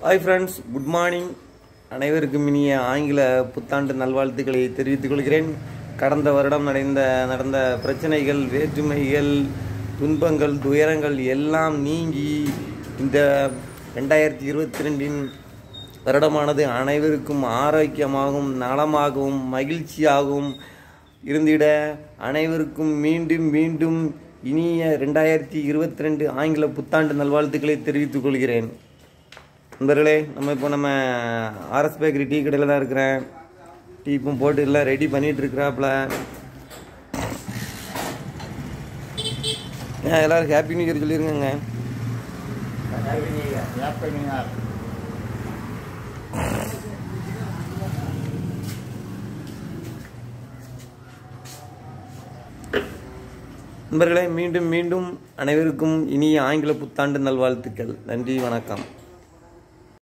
Hi friends, good morning. அனைவருக்கும் இனிய ஆங்கில புத்தாண்டு நல்வாழ்த்துக்களை தெரிவித்துக் கொள்கிறேன். கடந்த வருடம் நடந்த பிரச்சனைகள், வேற்றுமைகள், துன்பங்கள், துயரங்கள் எல்லாம் நீங்கி இந்த 2022 வருடமானது அனைவருக்கும் ஆரோக்கியமாகவும் நலமாகவும் மகிழ்ச்சியாகவும் இருந்திட அனைவருக்கும் மீண்டும் மீண்டும் இனிய 2022 ஆங்கில புத்தாண்டு நல்வாழ்த்துக்களை தெரிவித்துக் கொள்கிறேன். நண்பர்களே, நம்ம ஆர்எஸ் பேக்கரி டீ கடையில் தான் இருக்கிறேன். டீ இப்போ போட்டு எல்லாம் ரெடி பண்ணிட்டு இருக்கிறாப்புல. எல்லாரும் ஹாப்பி நியூ இயர் சொல்லிருங்க. நண்பர்களே, மீண்டும் மீண்டும் அனைவருக்கும் இனிய ஆங்கில புத்தாண்டு நல்வாழ்த்துக்கள். நன்றி, வணக்கம்.